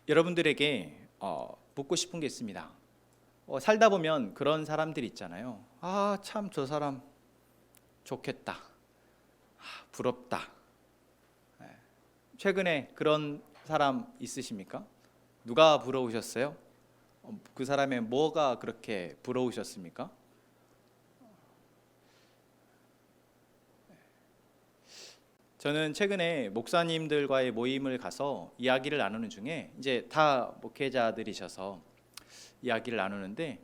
여러분들에게 묻고 싶은 게 있습니다. 살다 보면 그런 사람들이 있잖아요. 참 저 사람 좋겠다. 부럽다. 최근에 그런 사람 있으십니까? 누가 부러우셨어요? 그 사람의 뭐가 그렇게 부러우셨습니까? 저는 최근에 목사님들과의 모임을 가서 이야기를 나누는 중에 이제 다 목회자들이셔서 이야기를 나누는데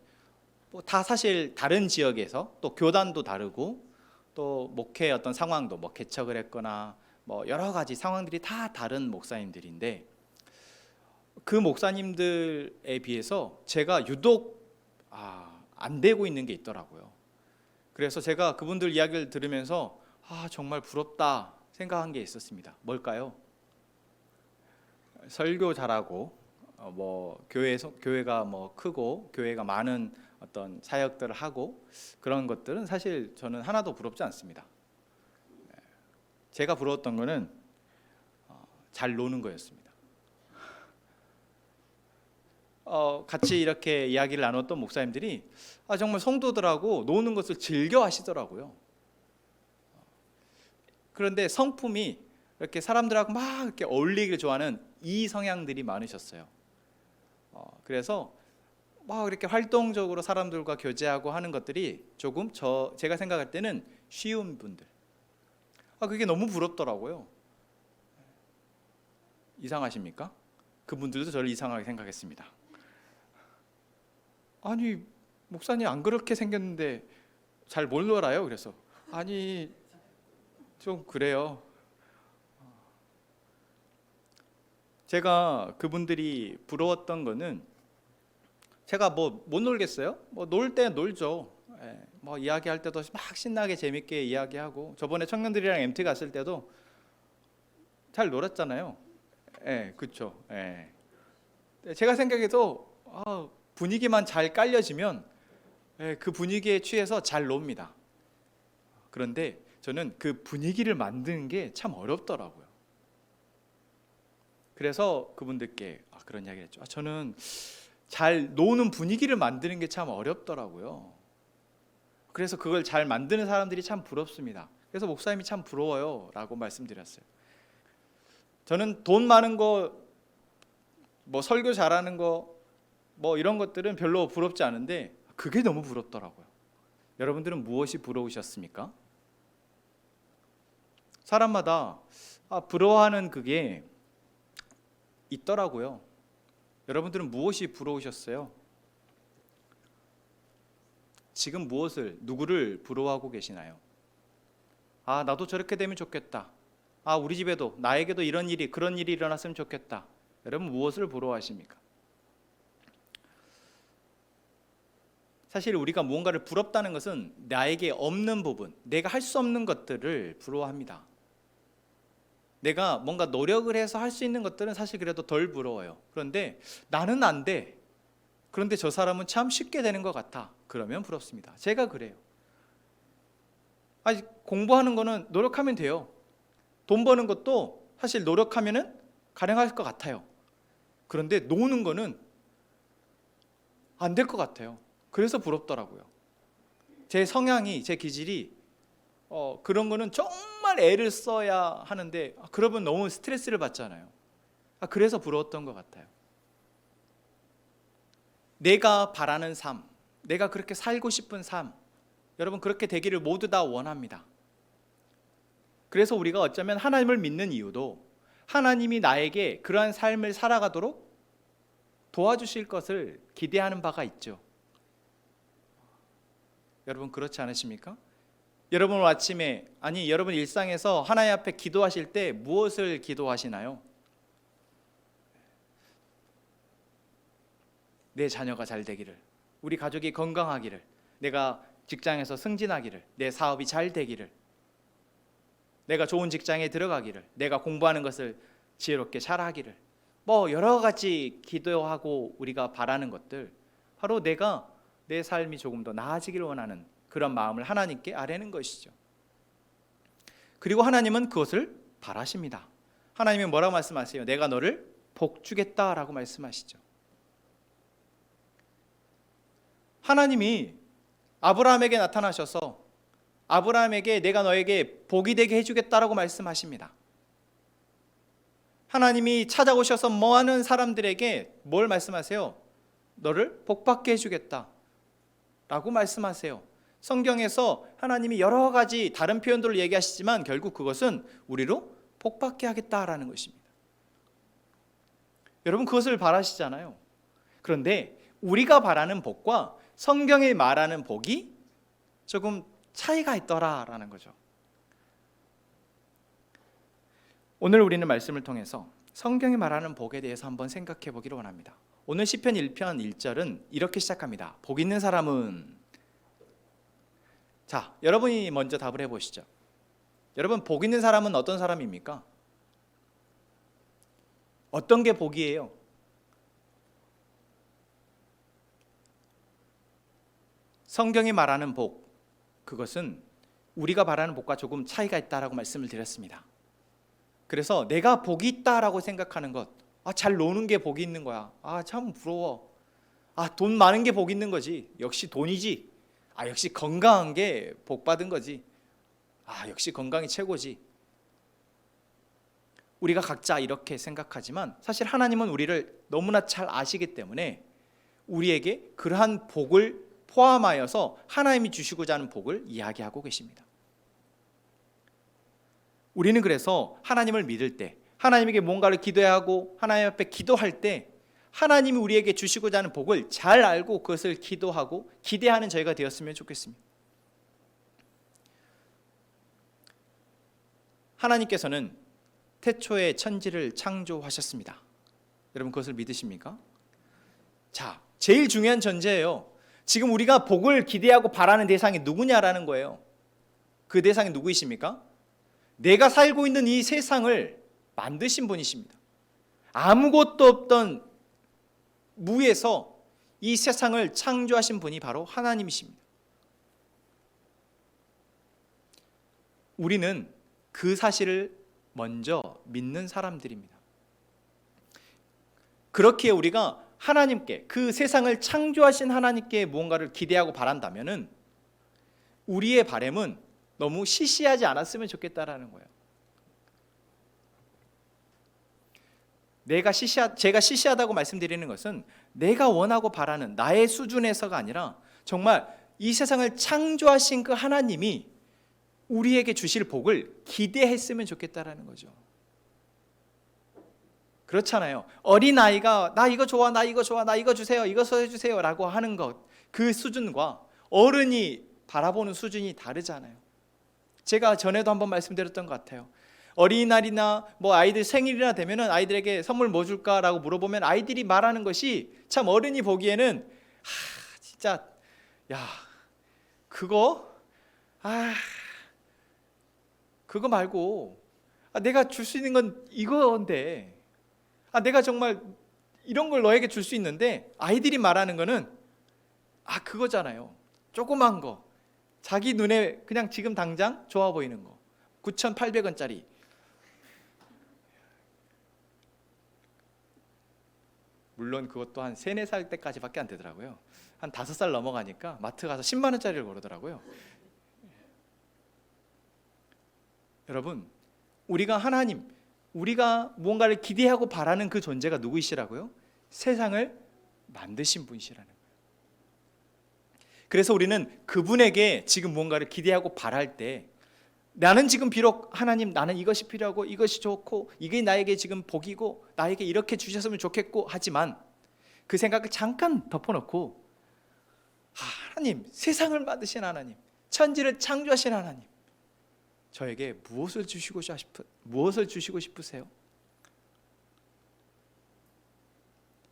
다 사실 다른 지역에서 또 교단도 다르고 또 목회 어떤 상황도 개척을 했거나 여러 가지 상황들이 다 다른 목사님들인데 그 목사님들에 비해서 제가 유독 안 되고 있는 게 있더라고요. 그래서 제가 그분들 이야기를 들으면서 정말 부럽다 생각한 게 있었습니다. 뭘까요? 설교 잘하고 교회가 크고 교회가 많은 어떤 사역들을 하고 그런 것들은 사실 저는 하나도 부럽지 않습니다. 제가 부러웠던 거는 잘 노는 거였습니다. 같이 이렇게 이야기를 나눴던 목사님들이 정말 성도들하고 노는 것을 즐겨 하시더라고요. 그런데 성품이 이렇게 사람들하고 막 이렇게 어울리기를 좋아하는 이 성향들이 많으셨어요. 그래서 막 이렇게 활동적으로 사람들과 교제하고 하는 것들이 조금 제가 생각할 때는 쉬운 분들. 그게 너무 부럽더라고요. 이상하십니까? 그분들도 저를 이상하게 생각했습니다. 아니 목사님 안 그렇게 생겼는데 잘 못 놀아요? 그래서 아니 좀 그래요. 제가 그분들이 부러웠던 거는 제가 못 놀겠어요? 놀 때 놀죠. 이야기할 때도 막 신나게 재밌게 이야기하고 저번에 청년들이랑 MT 갔을 때도 잘 놀았잖아요. 그렇죠. 제가 생각해도 분위기만 잘 깔려지면 그 분위기에 취해서 잘 놉니다. 그런데 저는 그 분위기를 만드는 게 참 어렵더라고요. 그래서 그분들께 그런 이야기를 했죠. 저는 잘 노는 분위기를 만드는 게 참 어렵더라고요. 그래서 그걸 잘 만드는 사람들이 참 부럽습니다. 그래서 목사님이 참 부러워요 라고 말씀드렸어요. 저는 돈 많은 거, 설교 잘하는 거, 이런 것들은 별로 부럽지 않은데 그게 너무 부럽더라고요. 여러분들은 무엇이 부러우셨습니까? 사람마다 부러워하는 그게 있더라고요. 여러분들은 무엇이 부러우셨어요? 지금 누구를 부러워하고 계시나요? 나도 저렇게 되면 좋겠다. 우리 집에도 나에게도 그런 일이 일어났으면 좋겠다. 여러분 무엇을 부러워하십니까? 사실 우리가 무언가를 부럽다는 것은 나에게 없는 부분, 내가 할 수 없는 것들을 부러워합니다. 내가 뭔가 노력을 해서 할 수 있는 것들은 사실 그래도 덜 부러워요. 그런데 나는 안 돼. 그런데 저 사람은 참 쉽게 되는 것 같아. 그러면 부럽습니다. 제가 그래요. 공부하는 거는 노력하면 돼요. 돈 버는 것도 사실 노력하면은 가능할 것 같아요. 그런데 노는 거는 안 될 것 같아요. 그래서 부럽더라고요. 제 성향이, 제 기질이 그런 거는 정말 애를 써야 하는데 그러면 너무 스트레스를 받잖아요. 그래서 부러웠던 것 같아요. 내가 바라는 삶, 내가 그렇게 살고 싶은 삶, 여러분 그렇게 되기를 모두 다 원합니다. 그래서 우리가 어쩌면 하나님을 믿는 이유도 하나님이 나에게 그러한 삶을 살아가도록 도와주실 것을 기대하는 바가 있죠. 여러분 그렇지 않으십니까? 여러분 아침에 여러분 일상에서 하나님 앞에 기도하실 때 무엇을 기도하시나요? 내 자녀가 잘 되기를, 우리 가족이 건강하기를, 내가 직장에서 승진하기를, 내 사업이 잘 되기를, 내가 좋은 직장에 들어가기를, 내가 공부하는 것을 지혜롭게 잘하기를, 여러 가지 기도하고 우리가 바라는 것들, 바로 내가 내 삶이 조금 더 나아지기를 원하는 그런 마음을 하나님께 아뢰는 것이죠. 그리고 하나님은 그것을 바라십니다. 하나님은 뭐라고 말씀하세요? 내가 너를 복 주겠다라고 말씀하시죠. 하나님이 아브라함에게 나타나셔서 아브라함에게 내가 너에게 복이 되게 해주겠다라고 말씀하십니다. 하나님이 찾아오셔서 뭐하는 사람들에게 뭘 말씀하세요? 너를 복받게 해주겠다 라고 말씀하세요. 성경에서 하나님이 여러 가지 다른 표현들을 얘기하시지만 결국 그것은 우리로 복받게 하겠다라는 것입니다. 여러분 그것을 바라시잖아요. 그런데 우리가 바라는 복과 성경이 말하는 복이 조금 차이가 있더라라는 거죠. 오늘 우리는 말씀을 통해서 성경이 말하는 복에 대해서 한번 생각해 보기를 원합니다. 오늘 시편 1편 1절은 이렇게 시작합니다. 복 있는 사람은, 자, 여러분이 먼저 답을 해보시죠. 여러분 복 있는 사람은 어떤 사람입니까? 어떤 게 복이에요? 성경이 말하는 복, 그것은 우리가 바라는 복과 조금 차이가 있다라고 말씀을 드렸습니다. 그래서 내가 복이 있다라고 생각하는 것, 잘 노는 게 복이 있는 거야. 참 부러워. 돈 많은 게 복이 있는 거지. 역시 돈이지. 역시 건강한 게 복 받은 거지. 역시 건강이 최고지. 우리가 각자 이렇게 생각하지만 사실 하나님은 우리를 너무나 잘 아시기 때문에 우리에게 그러한 복을 포함하여서 하나님이 주시고자 하는 복을 이야기하고 계십니다. 우리는 그래서 하나님을 믿을 때, 하나님에게 뭔가를 기도해야 하고 하나님 앞에 기도할 때 하나님이 우리에게 주시고자 하는 복을 잘 알고 그것을 기도하고 기대하는 저희가 되었으면 좋겠습니다. 하나님께서는 태초에 천지를 창조하셨습니다. 여러분 그것을 믿으십니까? 자, 제일 중요한 전제예요. 지금 우리가 복을 기대하고 바라는 대상이 누구냐라는 거예요. 그 대상이 누구이십니까? 내가 살고 있는 이 세상을 만드신 분이십니다. 아무것도 없던 무에서 이 세상을 창조하신 분이 바로 하나님이십니다. 우리는 그 사실을 먼저 믿는 사람들입니다. 그렇게 우리가 하나님께, 그 세상을 창조하신 하나님께 무언가를 기대하고 바란다면은 우리의 바람은 너무 시시하지 않았으면 좋겠다라는 거예요. 제가 시시하다고 말씀드리는 것은 내가 원하고 바라는 나의 수준에서가 아니라 정말 이 세상을 창조하신 그 하나님이 우리에게 주실 복을 기대했으면 좋겠다라는 거죠. 그렇잖아요. 어린아이가 나 이거 좋아, 나 이거 좋아, 나 이거 주세요, 이거 해주세요 라고 하는 것, 그 수준과 어른이 바라보는 수준이 다르잖아요. 제가 전에도 한번 말씀드렸던 것 같아요. 어린이날이나 아이들 생일이나 되면은 아이들에게 선물 뭐 줄까라고 물어보면 아이들이 말하는 것이 참 어른이 보기에는 진짜 그거 말고 내가 줄 수 있는 건 이건데 내가 정말 이런 걸 너에게 줄 수 있는데 아이들이 말하는 거는 그거잖아요. 조그만 거, 자기 눈에 그냥 지금 당장 좋아 보이는 거, 9,800원짜리. 물론 그것도 한 3, 4살 때까지밖에 안 되더라고요. 한 5살 넘어가니까 마트 가서 10만 원짜리를 고르더라고요. 여러분, 우리가 무언가를 기대하고 바라는 그 존재가 누구이시라고요? 세상을 만드신 분이시라는 거예요. 그래서 우리는 그분에게 지금 무언가를 기대하고 바랄 때 나는 지금 비록 하나님 나는 이것이 필요하고 이것이 좋고 이게 나에게 지금 복이고 나에게 이렇게 주셨으면 좋겠고 하지만 그 생각을 잠깐 덮어놓고 하나님, 세상을 만드신 하나님, 천지를 창조하신 하나님, 저에게 무엇을 주시고 싶으세요?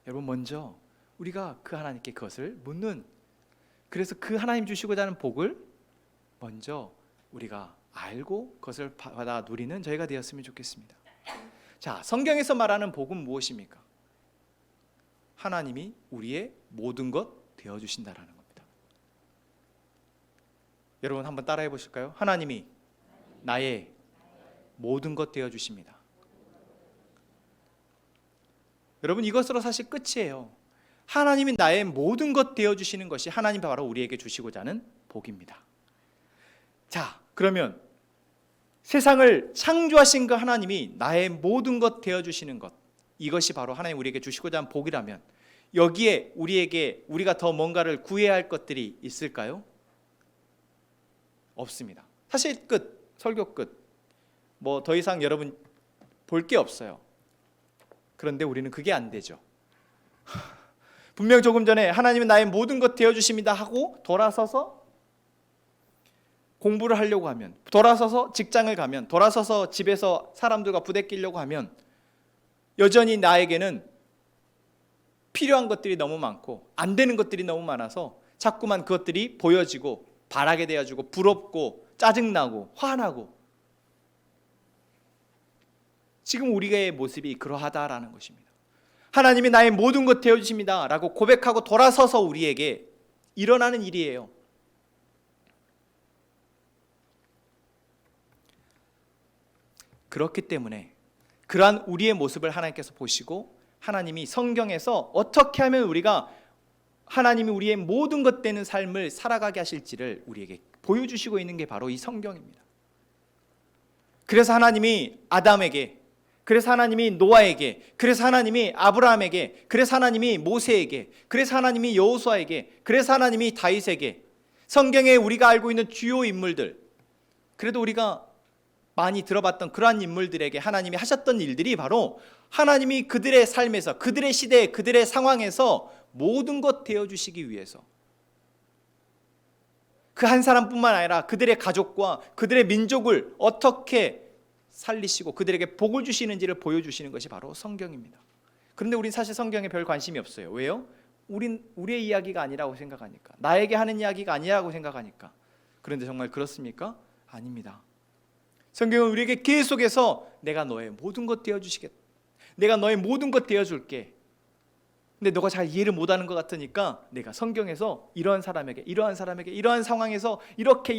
여러분, 먼저 우리가 그 하나님께 그것을 묻는, 그래서 그 하나님 주시고자 하는 복을 먼저 우리가 알고 그것을 받아 누리는 저희가 되었으면 좋겠습니다. 자, 성경에서 말하는 복은 무엇입니까? 하나님이 우리의 모든 것 되어주신다라는 겁니다. 여러분 한번 따라해 보실까요? 하나님이 나의 모든 것 되어주십니다. 여러분, 이것으로 사실 끝이에요. 하나님이 나의 모든 것 되어주시는 것이 하나님 바로 우리에게 주시고자 하는 복입니다. 자, 그러면 세상을 창조하신 그 하나님이 나의 모든 것 되어주시는 것, 이것이 바로 하나님 우리에게 주시고자 하는 복이라면 여기에 우리가 더 뭔가를 구해야 할 것들이 있을까요? 없습니다. 사실 끝, 설교 끝. 뭐 더 이상 여러분 볼 게 없어요. 그런데 우리는 그게 안 되죠. 분명 조금 전에 하나님은 나의 모든 것 되어주십니다 하고 돌아서서 공부를 하려고 하면, 돌아서서 직장을 가면, 돌아서서 집에서 사람들과 부대끼려고 하면 여전히 나에게는 필요한 것들이 너무 많고 안 되는 것들이 너무 많아서 자꾸만 그것들이 보여지고 바라게 되어지고 부럽고 짜증나고 화나고, 지금 우리의 모습이 그러하다라는 것입니다. 하나님이 나의 모든 것 되어주십니다 라고 고백하고 돌아서서 우리에게 일어나는 일이에요. 그렇기 때문에 그러한 우리의 모습을 하나님께서 보시고 하나님이 성경에서 어떻게 하면 우리가 하나님이 우리의 모든 것 되는 삶을 살아가게 하실지를 우리에게 보여주시고 있는 게 바로 이 성경입니다. 그래서 하나님이 아담에게, 그래서 하나님이 노아에게, 그래서 하나님이 아브라함에게, 그래서 하나님이 모세에게, 그래서 하나님이 여호수아에게, 그래서 하나님이 다윗에게, 성경에 우리가 알고 있는 주요 인물들, 그래도 우리가 많이 들어봤던 그러한 인물들에게 하나님이 하셨던 일들이 바로 하나님이 그들의 삶에서, 그들의 시대에, 그들의 상황에서 모든 것 되어주시기 위해서, 그 한 사람뿐만 아니라 그들의 가족과 그들의 민족을 어떻게 살리시고 그들에게 복을 주시는지를 보여주시는 것이 바로 성경입니다. 그런데 우린 사실 성경에 별 관심이 없어요. 왜요? 우리의 이야기가 아니라고 생각하니까, 나에게 하는 이야기가 아니라고 생각하니까. 그런데 정말 그렇습니까? 아닙니다. 성경은 우리에게 계속해서 내가 너의 모든 것 되어주시겠다, 내가 너의 모든 것 되어줄게. 근데 너가 잘 이해를 못하는 것 같으니까 내가 성경에서 이러한 사람에게, 이러한 사람에게, 이러한 상황에서 이렇게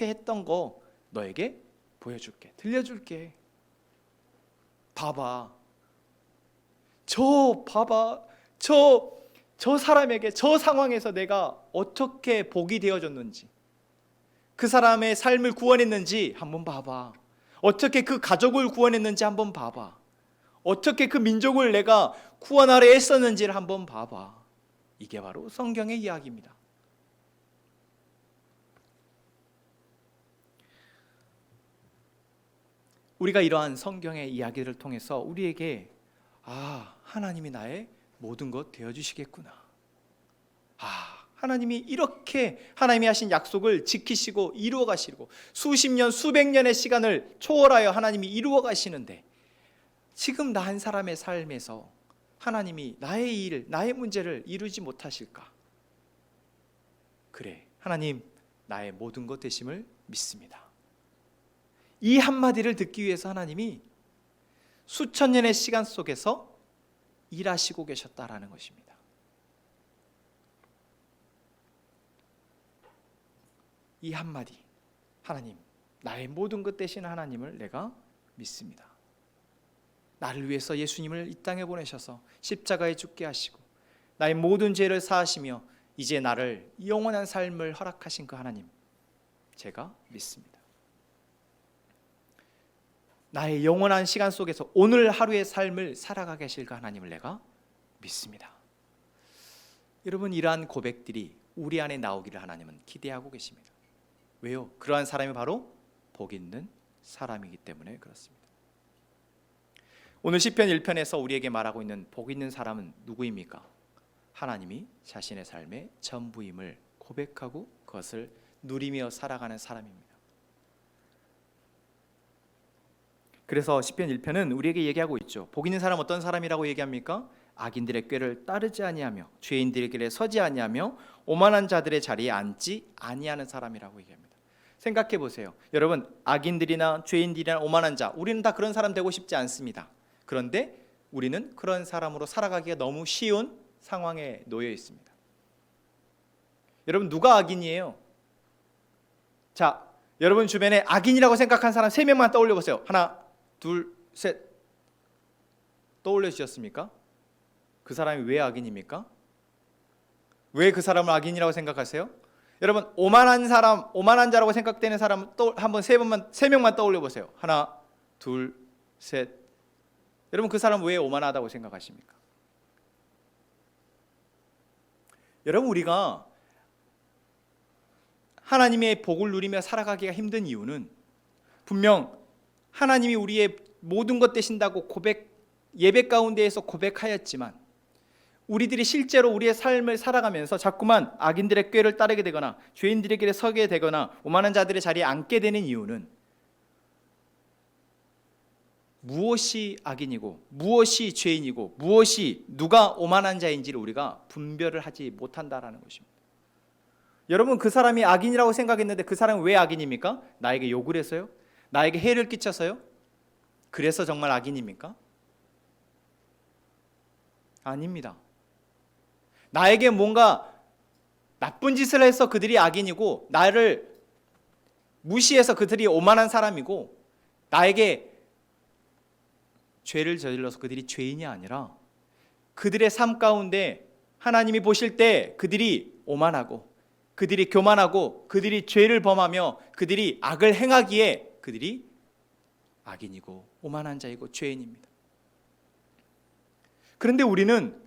했던 거 너에게 보여줄게, 들려줄게. 봐봐, 저 사람에게, 저 상황에서 내가 어떻게 복이 되어줬는지, 그 사람의 삶을 구원했는지 한번 봐봐. 어떻게 그 가족을 구원했는지 한번 봐봐. 어떻게 그 민족을 내가 구원하려 애썼는지를 한번 봐봐. 이게 바로 성경의 이야기입니다. 우리가 이러한 성경의 이야기를 통해서 우리에게 하나님이 나의 모든 것 되어주시겠구나, 하나님이 이렇게 하나님이 하신 약속을 지키시고 이루어 가시고 수십 년, 수백 년의 시간을 초월하여 하나님이 이루어 가시는데 지금 나 한 사람의 삶에서 하나님이 나의 일, 나의 문제를 이루지 못하실까? 그래, 하나님 나의 모든 것 되심을 믿습니다. 이 한마디를 듣기 위해서 하나님이 수천 년의 시간 속에서 일하시고 계셨다라는 것입니다. 이 한마디, 하나님 나의 모든 것 되신 하나님을 내가 믿습니다. 나를 위해서 예수님을 이 땅에 보내셔서 십자가에 죽게 하시고 나의 모든 죄를 사하시며 이제 나를 영원한 삶을 허락하신 그 하나님, 제가 믿습니다. 나의 영원한 시간 속에서 오늘 하루의 삶을 살아가게 하실 그 하나님을 내가 믿습니다. 여러분, 이러한 고백들이 우리 안에 나오기를 하나님은 기대하고 계십니다. 왜요? 그러한 사람이 바로 복 있는 사람이기 때문에 그렇습니다. 오늘 시편 1편에서 우리에게 말하고 있는 복 있는 사람은 누구입니까? 하나님이 자신의 삶의 전부임을 고백하고 그것을 누리며 살아가는 사람입니다. 그래서 시편 1편은 우리에게 얘기하고 있죠. 복 있는 사람 어떤 사람이라고 얘기합니까? 악인들의 꾀를 따르지 아니하며 죄인들의 길에 서지 아니하며 오만한 자들의 자리에 앉지 아니하는 사람이라고 얘기합니다. 생각해 보세요. 여러분, 악인들이나 죄인들이나 오만한 자, 우리는 다 그런 사람 되고 싶지 않습니다. 그런데 우리는 그런 사람으로 살아가기가 너무 쉬운 상황에 놓여 있습니다. 여러분, 누가 악인이에요? 자, 여러분 주변에 악인이라고 생각한 사람 3명만 떠올려 보세요. 하나, 둘, 셋. 떠올려 주셨습니까? 그 사람이 왜 악인입니까? 왜 그 사람을 악인이라고 생각하세요? 여러분, 오만한 사람, 오만한 자라고 생각되는 사람 또 한번 세 명만 떠올려 보세요. 하나, 둘, 셋. 여러분, 그 사람 왜 오만하다고 생각하십니까? 여러분, 우리가 하나님의 복을 누리며 살아가기가 힘든 이유는 분명 하나님이 우리의 모든 것 되신다고 예배 가운데에서 고백하였지만 우리들이 실제로 우리의 삶을 살아가면서 자꾸만 악인들의 꾀를 따르게 되거나 죄인들의 길에 서게 되거나 오만한 자들의 자리에 앉게 되는 이유는 무엇이 악인이고 무엇이 죄인이고 무엇이 누가 오만한 자인지를 우리가 분별을 하지 못한다라는 것입니다. 여러분, 그 사람이 악인이라고 생각했는데 그 사람은 왜 악인입니까? 나에게 욕을 해서요? 나에게 해를 끼쳐서요? 그래서 정말 악인입니까? 아닙니다. 나에게 뭔가 나쁜 짓을 해서 그들이 악인이고 나를 무시해서 그들이 오만한 사람이고 나에게 죄를 저질러서 그들이 죄인이 아니라 그들의 삶 가운데 하나님이 보실 때 그들이 오만하고 그들이 교만하고 그들이 죄를 범하며 그들이 악을 행하기에 그들이 악인이고 오만한 자이고 죄인입니다. 그런데 우리는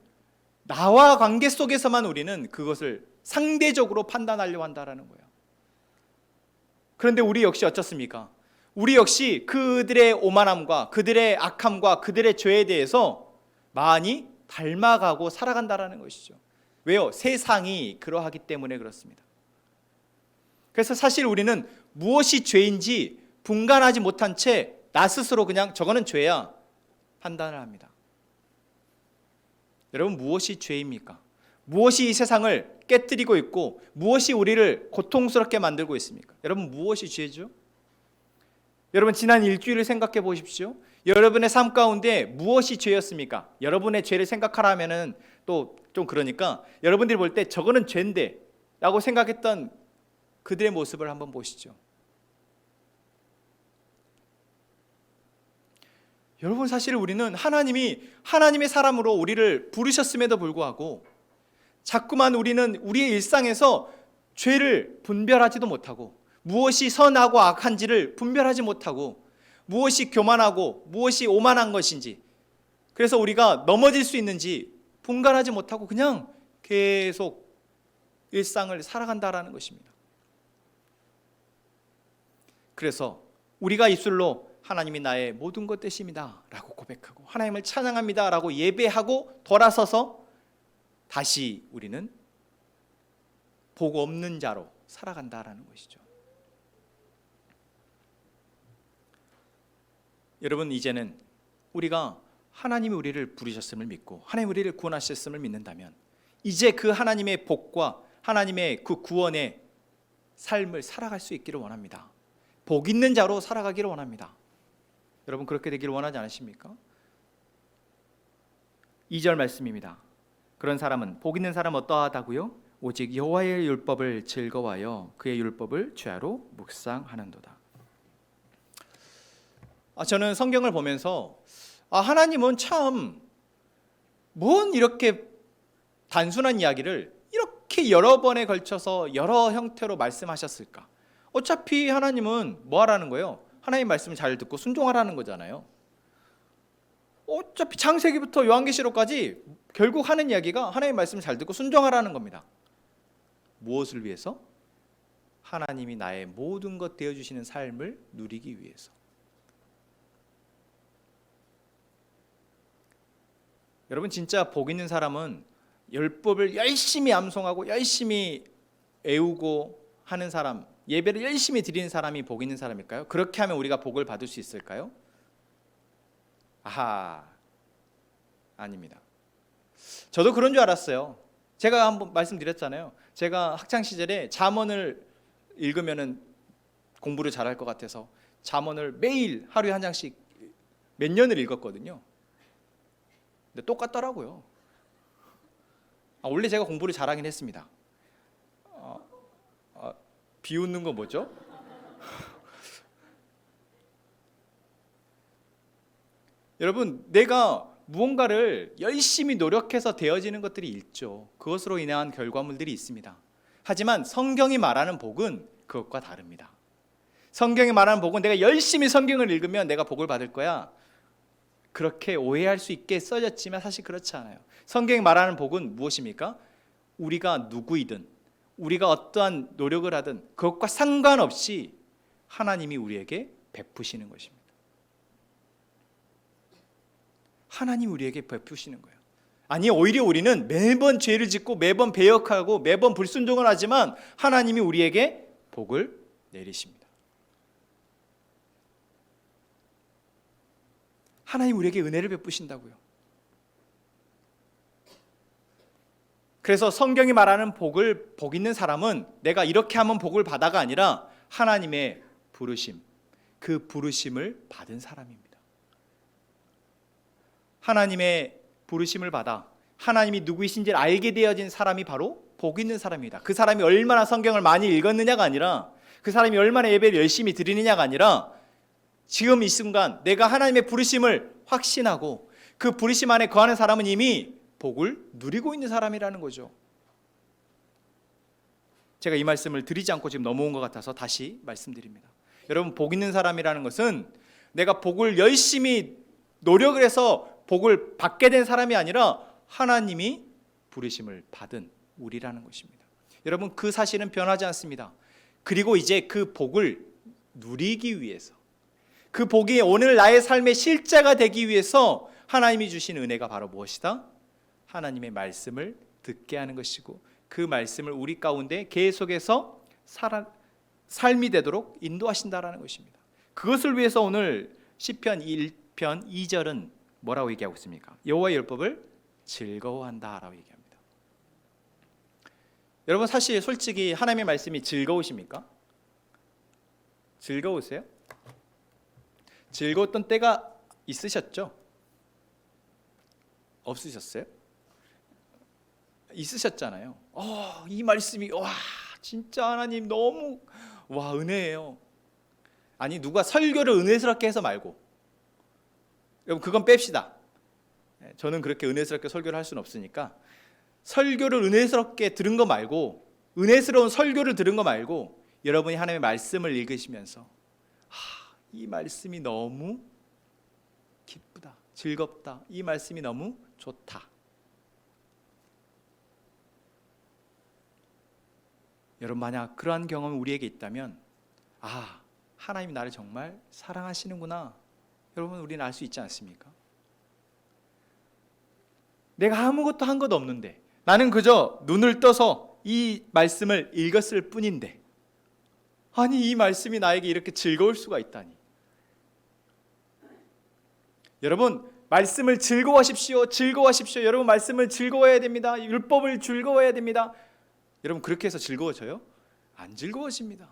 나와 관계 속에서만 우리는 그것을 상대적으로 판단하려고 한다는 거예요. 그런데 우리 역시 어떻습니까? 우리 역시 그들의 오만함과 그들의 악함과 그들의 죄에 대해서 많이 닮아가고 살아간다는 것이죠. 왜요? 세상이 그러하기 때문에 그렇습니다. 그래서 사실 우리는 무엇이 죄인지 분간하지 못한 채 나 스스로 그냥 저거는 죄야 판단을 합니다. 여러분, 무엇이 죄입니까? 무엇이 이 세상을 깨뜨리고 있고 무엇이 우리를 고통스럽게 만들고 있습니까? 여러분, 무엇이 죄죠? 여러분, 지난 일주일을 생각해 보십시오. 여러분의 삶 가운데 무엇이 죄였습니까? 여러분의 죄를 생각하라 하면은 또 좀 그러니까 여러분들이 볼 때 저거는 죄인데 라고 생각했던 그들의 모습을 한번 보시죠. 여러분, 사실 우리는 하나님의 사람으로 우리를 부르셨음에도 불구하고 자꾸만 우리는 우리의 일상에서 죄를 분별하지도 못하고 무엇이 선하고 악한지를 분별하지 못하고 무엇이 교만하고 무엇이 오만한 것인지, 그래서 우리가 넘어질 수 있는지 분간하지 못하고 그냥 계속 일상을 살아간다라는 것입니다. 그래서 우리가 입술로 하나님이 나의 모든 것 되십니다 라고 고백하고 하나님을 찬양합니다 라고 예배하고 돌아서서 다시 우리는 복 없는 자로 살아간다라는 것이죠. 여러분, 이제는 우리가 하나님이 우리를 부르셨음을 믿고 하나님이 우리를 구원하셨음을 믿는다면 이제 그 하나님의 복과 하나님의 그 구원의 삶을 살아갈 수 있기를 원합니다. 복 있는 자로 살아가기를 원합니다. 여러분, 그렇게 되기를 원하지 않으십니까? 2절 말씀입니다. 그런 사람은, 복 있는 사람은 어떠하다고요? 오직 여호와의 율법을 즐거워하여 그의 율법을 죄하로 묵상하는도다. 저는 성경을 보면서 하나님은 참 뭔 이렇게 단순한 이야기를 이렇게 여러 번에 걸쳐서 여러 형태로 말씀하셨을까? 어차피 하나님은 뭐 하라는 거예요? 하나님 말씀을 잘 듣고 순종하라는 거잖아요. 어차피 창세기부터 요한계시록까지 결국 하는 이야기가 하나님 말씀을 잘 듣고 순종하라는 겁니다. 무엇을 위해서? 하나님이 나의 모든 것 되어주시는 삶을 누리기 위해서. 여러분, 진짜 복 있는 사람은 율법을 열심히 암송하고 열심히 애우고 하는 사람, 예배를 열심히 드리는 사람이 복 있는 사람일까요? 그렇게 하면 우리가 복을 받을 수 있을까요? 아닙니다. 저도 그런 줄 알았어요. 제가 한번 말씀드렸잖아요. 제가 학창 시절에 잠언을 읽으면은 공부를 잘할 것 같아서 잠언을 매일 하루에 한 장씩 몇 년을 읽었거든요. 근데 똑같더라고요. 원래 제가 공부를 잘하긴 했습니다. 비웃는 거 뭐죠? 여러분, 내가 무언가를 열심히 노력해서 되어지는 것들이 있죠. 그것으로 인한 결과물들이 있습니다. 하지만 성경이 말하는 복은 그것과 다릅니다. 성경이 말하는 복은 내가 열심히 성경을 읽으면 내가 복을 받을 거야, 그렇게 오해할 수 있게 써졌지만 사실 그렇지 않아요. 성경이 말하는 복은 무엇입니까? 우리가 누구이든 우리가 어떠한 노력을 하든 그것과 상관없이 하나님이 우리에게 베푸시는 것입니다. 하나님 우리에게 베푸시는 거예요. 아니, 오히려 우리는 매번 죄를 짓고 매번 배역하고 매번 불순종을 하지만 하나님이 우리에게 복을 내리십니다. 하나님 우리에게 은혜를 베푸신다고요. 그래서 성경이 말하는 복을, 복 있는 사람은 내가 이렇게 하면 복을 받아가 아니라 하나님의 부르심, 그 부르심을 받은 사람입니다. 하나님의 부르심을 받아 하나님이 누구이신지를 알게 되어진 사람이 바로 복 있는 사람입니다. 그 사람이 얼마나 성경을 많이 읽었느냐가 아니라, 그 사람이 얼마나 예배를 열심히 드리느냐가 아니라, 지금 이 순간 내가 하나님의 부르심을 확신하고 그 부르심 안에 거하는 사람은 이미 복을 누리고 있는 사람이라는 거죠. 제가 이 말씀을 드리지 않고 지금 넘어온 것 같아서 다시 말씀드립니다. 여러분, 복 있는 사람이라는 것은 내가 복을 열심히 노력을 해서 복을 받게 된 사람이 아니라 하나님이 부르심을 받은 우리라는 것입니다. 여러분, 그 사실은 변하지 않습니다. 그리고 이제 그 복을 누리기 위해서, 그 복이 오늘 나의 삶의 실제가 되기 위해서 하나님이 주신 은혜가 바로 무엇이다? 하나님의 말씀을 듣게 하는 것이고, 그 말씀을 우리 가운데 계속해서 삶이 되도록 인도하신다라는 것입니다. 그것을 위해서 오늘 시편 1편 2절은 뭐라고 얘기하고 있습니까? 여호와의 율법을 즐거워한다라고 얘기합니다. 여러분, 사실 솔직히 하나님의 말씀이 즐거우십니까? 즐거우세요? 즐거웠던 때가 있으셨죠? 없으셨어요? 있으셨잖아요. 이 말씀이 와 진짜 하나님 너무 와 은혜예요. 아니, 누가 설교를 은혜스럽게 해서 말고, 여러분 그건 뺍시다. 저는 그렇게 은혜스럽게 설교를 할 수는 없으니까, 설교를 은혜스럽게 들은 거 말고, 은혜스러운 설교를 들은 거 말고, 여러분이 하나님의 말씀을 읽으시면서 이 말씀이 너무 기쁘다, 즐겁다, 이 말씀이 너무 좋다. 여러분, 만약 그러한 경험이 우리에게 있다면 하나님이 나를 정말 사랑하시는구나, 여러분 우리는 알 수 있지 않습니까? 내가 아무것도 한 것도 없는데, 나는 그저 눈을 떠서 이 말씀을 읽었을 뿐인데, 아니 이 말씀이 나에게 이렇게 즐거울 수가 있다니. 여러분, 말씀을 즐거워하십시오. 즐거워하십시오. 여러분, 말씀을 즐거워해야 됩니다. 율법을 즐거워해야 됩니다. 여러분, 그렇게 해서 즐거워져요? 안 즐거워집니다.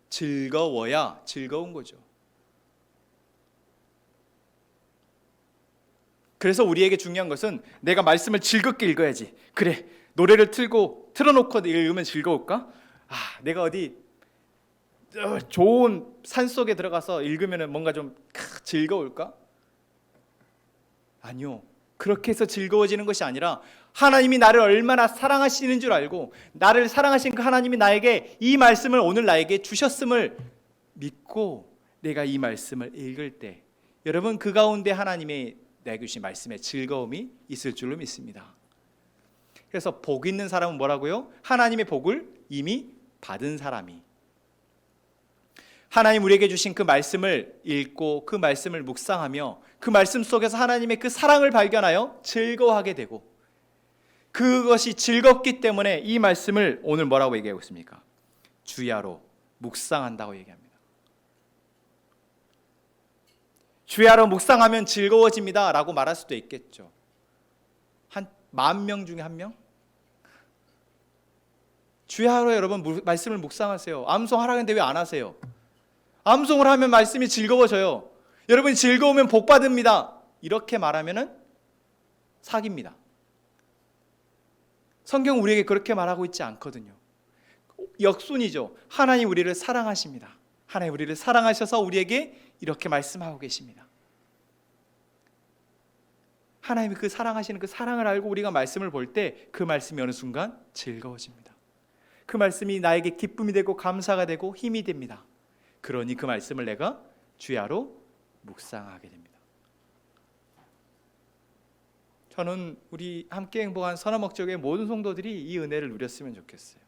즐거워야 즐거운 거죠. 그래서 우리에게 중요한 것은 내가 말씀을 즐겁게 읽어야지. 그래, 노래를 틀어놓고 읽으면 즐거울까? 내가 어디 좋은 산속에 들어가서 읽으면 뭔가 좀 즐거울까? 아니요, 그렇게 해서 즐거워지는 것이 아니라 하나님이 나를 얼마나 사랑하시는 줄 알고, 나를 사랑하신 그 하나님이 나에게 이 말씀을 오늘 나에게 주셨음을 믿고 내가 이 말씀을 읽을 때, 여러분 그 가운데 하나님의 내게 주신 말씀에 즐거움이 있을 줄로 믿습니다. 그래서 복 있는 사람은 뭐라고요? 하나님의 복을 이미 받은 사람이, 하나님 우리에게 주신 그 말씀을 읽고 그 말씀을 묵상하며 그 말씀 속에서 하나님의 그 사랑을 발견하여 즐거워하게 되고, 그것이 즐겁기 때문에 이 말씀을 오늘 뭐라고 얘기하고 있습니까? 주야로 묵상한다고 얘기합니다. 주야로 묵상하면 즐거워집니다 라고 말할 수도 있겠죠. 한 10,000명 중에 1명? 주야로 여러분 말씀을 묵상하세요. 암송하라는데 왜 안 하세요? 암송을 하면 말씀이 즐거워져요. 여러분이 즐거우면 복 받습니다. 이렇게 말하면은 사기입니다. 성경 우리에게 그렇게 말하고 있지 않거든요. 역순이죠. 하나님 우리를 사랑하십니다. 하나님 우리를 사랑하셔서 우리에게 이렇게 말씀하고 계십니다. 하나님이 그 사랑하시는 그 사랑을 알고 우리가 말씀을 볼 때 그 말씀이 어느 순간 즐거워집니다. 그 말씀이 나에게 기쁨이 되고 감사가 되고 힘이 됩니다. 그러니 그 말씀을 내가 주야로 묵상하게 됩니다. 저는 우리 함께 행복한 선화목적의 모든 성도들이 이 은혜를 누렸으면 좋겠어요.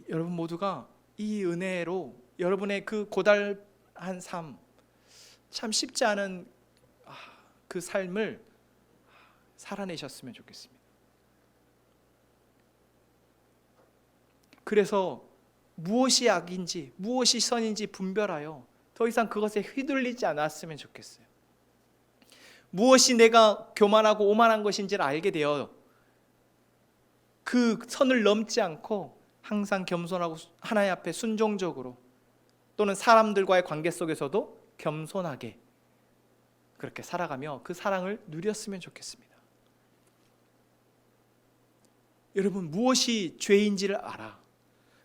여러분 모두가 이 은혜로 여러분의 그 고달한 삶, 참 쉽지 않은 그 삶을 살아내셨으면 좋겠습니다. 그래서 무엇이 악인지 무엇이 선인지 분별하여 더 이상 그것에 휘둘리지 않았으면 좋겠어요. 무엇이 내가 교만하고 오만한 것인지를 알게 되어 그 선을 넘지 않고 항상 겸손하고 하나님 앞에 순종적으로, 또는 사람들과의 관계 속에서도 겸손하게 그렇게 살아가며 그 사랑을 누렸으면 좋겠습니다. 여러분, 무엇이 죄인지를 알아.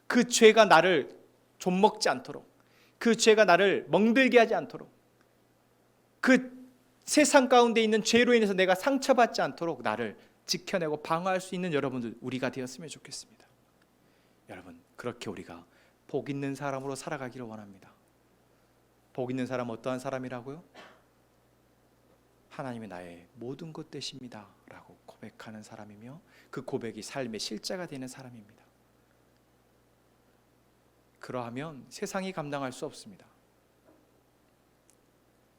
그 죄가 나를 좀먹지 않도록, 그 죄가 나를 멍들게 하지 않도록, 그 세상 가운데 있는 죄로 인해서 내가 상처받지 않도록 나를 지켜내고 방어할 수 있는 여러분들 우리가 되었으면 좋겠습니다. 여러분, 그렇게 우리가 복 있는 사람으로 살아가기를 원합니다. 복 있는 사람은 어떠한 사람이라고요? 하나님이 나의 모든 것 되십니다 라고 고백하는 사람이며 그 고백이 삶의 실제가 되는 사람입니다. 그러하면 세상이 감당할 수 없습니다.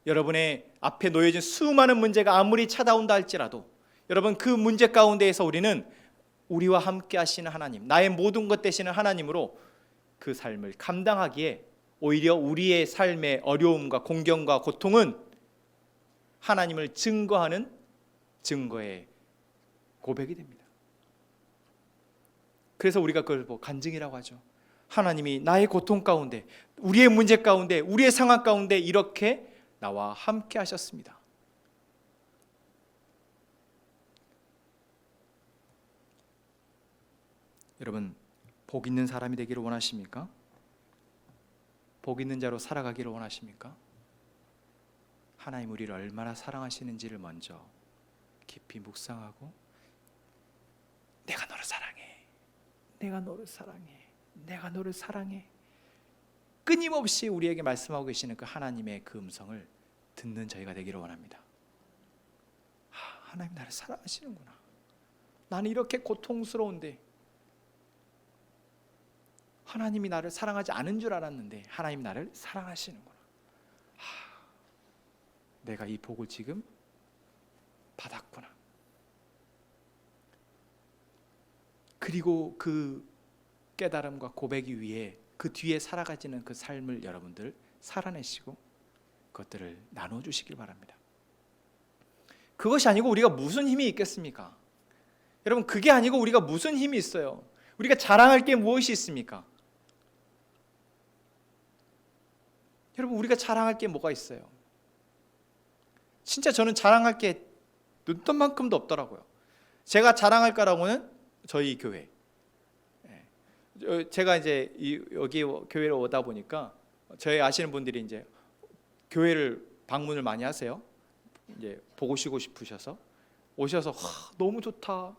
여러분의 앞에 놓여진 수많은 문제가 아무리 찾아온다 할지라도 여러분, 그 문제 가운데에서 우리는 우리와 함께 하시는 하나님, 나의 모든 것 되시는 하나님으로 그 삶을 감당하기에 오히려 우리의 삶의 어려움과 공경과 고통은 하나님을 증거하는 증거의 고백이 됩니다. 그래서 우리가 그걸 간증이라고 하죠. 하나님이 나의 고통 가운데, 우리의 문제 가운데, 우리의 상황 가운데 이렇게 나와 함께 하셨습니다. 여러분, 복 있는 사람이 되기를 원하십니까? 복 있는 자로 살아가기를 원하십니까? 하나님 우리를 얼마나 사랑하시는지를 먼저 깊이 묵상하고, 내가 너를 사랑해, 내가 너를 사랑해, 내가 너를 사랑해, 끊임없이 우리에게 말씀하고 계시는 그 하나님의 그 음성을 듣는 저희가 되기를 원합니다. 하나님 나를 사랑하시는구나. 나는 이렇게 고통스러운데 하나님이 나를 사랑하지 않은 줄 알았는데 하나님 나를 사랑하시는구나. 내가 이 복을 지금 받았구나. 그리고 그 깨달음과 고백이 위해 그 뒤에 살아가지는 그 삶을 여러분들 살아내시고 그것들을 나눠주시길 바랍니다. 그것이 아니고 우리가 무슨 힘이 있겠습니까? 여러분, 그게 아니고 우리가 무슨 힘이 있어요? 우리가 자랑할 게 무엇이 있습니까? 여러분, 우리가 자랑할 게 뭐가 있어요? 진짜 저는 자랑할 게 눈뜬만큼도 없더라고요. 제가 자랑할 거라고는 저희 교회, 제가 이제 여기 교회를 오다 보니까 저희 아시는 분들이 이제 교회를 방문을 많이 하세요. 이제 보고 쉬고 싶으셔서 오셔서 너무 좋다,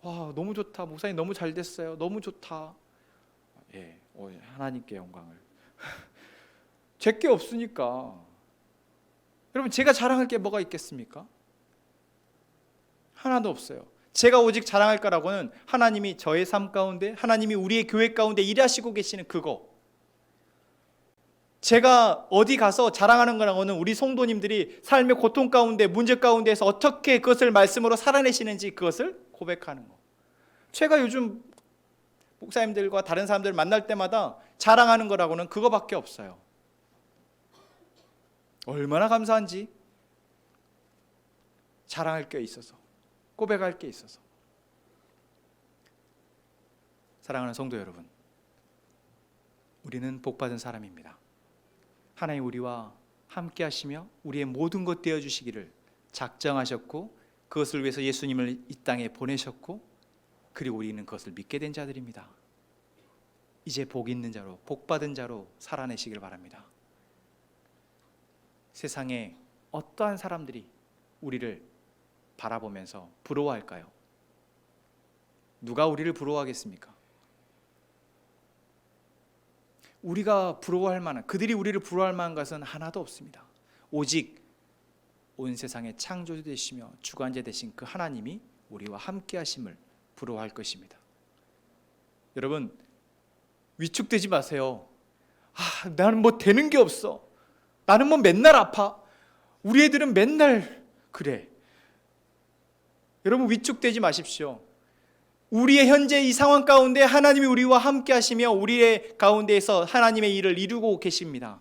와 너무 좋다, 목사님 너무 잘 됐어요, 너무 좋다. 예, 하나님께 영광을. 제게 없으니까. 여러분, 제가 자랑할 게 뭐가 있겠습니까? 하나도 없어요. 제가 오직 자랑할 거라고는 하나님이 저의 삶 가운데, 하나님이 우리의 교회 가운데 일하시고 계시는 그거. 제가 어디 가서 자랑하는 거라고는 우리 성도님들이 삶의 고통 가운데, 문제 가운데에서 어떻게 그것을 말씀으로 살아내시는지 그것을 고백하는 거. 제가 요즘 목사님들과 다른 사람들 만날 때마다 자랑하는 거라고는 그거밖에 없어요. 얼마나 감사한지, 자랑할 게 있어서, 고백할 게 있어서. 사랑하는 성도 여러분, 우리는 복받은 사람입니다. 하나님 우리와 함께 하시며 우리의 모든 것 되어주시기를 작정하셨고, 그것을 위해서 예수님을 이 땅에 보내셨고, 그리고 우리는 그것을 믿게 된 자들입니다. 이제 복 있는 자로, 복받은 자로 살아내시길 바랍니다. 세상에 어떠한 사람들이 우리를 바라보면서 부러워할까요? 누가 우리를 부러워하겠습니까? 우리가 부러워할 만한, 그들이 우리를 부러워할 만한 것은 하나도 없습니다. 오직 온 세상의 창조주 되시며 주관자 되신 그 하나님이 우리와 함께 하심을 부러워할 것입니다. 여러분, 위축되지 마세요. 나는 뭐 되는 게 없어. 나는 뭐 맨날 아파. 우리 애들은 맨날 그래. 여러분, 위축되지 마십시오. 우리의 현재 이 상황 가운데 하나님이 우리와 함께 하시며 우리의 가운데에서 하나님의 일을 이루고 계십니다.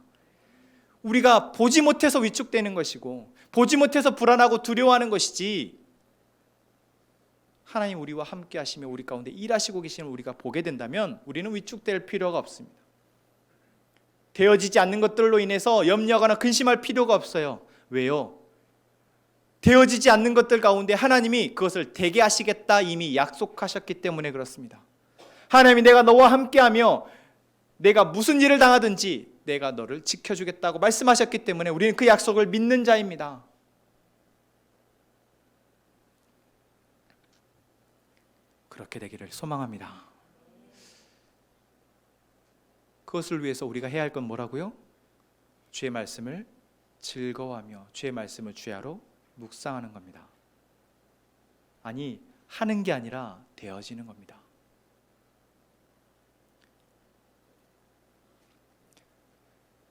우리가 보지 못해서 위축되는 것이고 보지 못해서 불안하고 두려워하는 것이지, 하나님 우리와 함께 하시며 우리 가운데 일하시고 계시는 우리가 보게 된다면 우리는 위축될 필요가 없습니다. 되어지지 않는 것들로 인해서 염려하거나 근심할 필요가 없어요. 왜요? 되어지지 않는 것들 가운데 하나님이 그것을 되게 하시겠다 이미 약속하셨기 때문에 그렇습니다. 하나님이 내가 너와 함께하며 내가 무슨 일을 당하든지 내가 너를 지켜주겠다고 말씀하셨기 때문에 우리는 그 약속을 믿는 자입니다. 그렇게 되기를 소망합니다. 그것을 위해서 우리가 해야 할 건 뭐라고요? 주의 말씀을 즐거워하며 주의 말씀을 주야로 묵상하는 겁니다. 아니, 하는 게 아니라 되어지는 겁니다.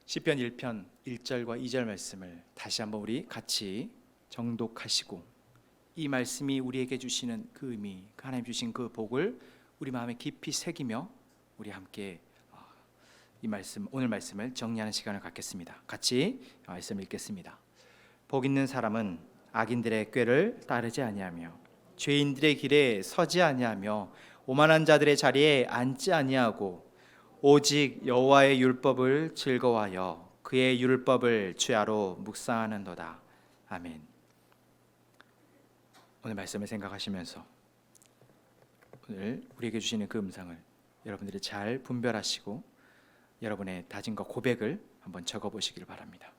시편 1편 1절과 2절 말씀을 다시 한번 우리 같이 정독하시고 이 말씀이 우리에게 주시는 그 의미, 하나님 주신 그 복을 우리 마음에 깊이 새기며 우리 함께 이 말씀, 오늘 말씀을 정리하는 시간을 갖겠습니다. 같이 말씀 읽겠습니다. 복 있는 사람은 악인들의 꾀를 따르지 아니하며 죄인들의 길에 서지 아니하며 오만한 자들의 자리에 앉지 아니하고 오직 여호와의 율법을 즐거워하여 그의 율법을 주야로 묵상하는도다. 아멘. 오늘 말씀을 생각하시면서 오늘 우리에게 주시는 그 음성을 여러분들이 잘 분별하시고 여러분의 다짐과 고백을 한번 적어보시길 바랍니다.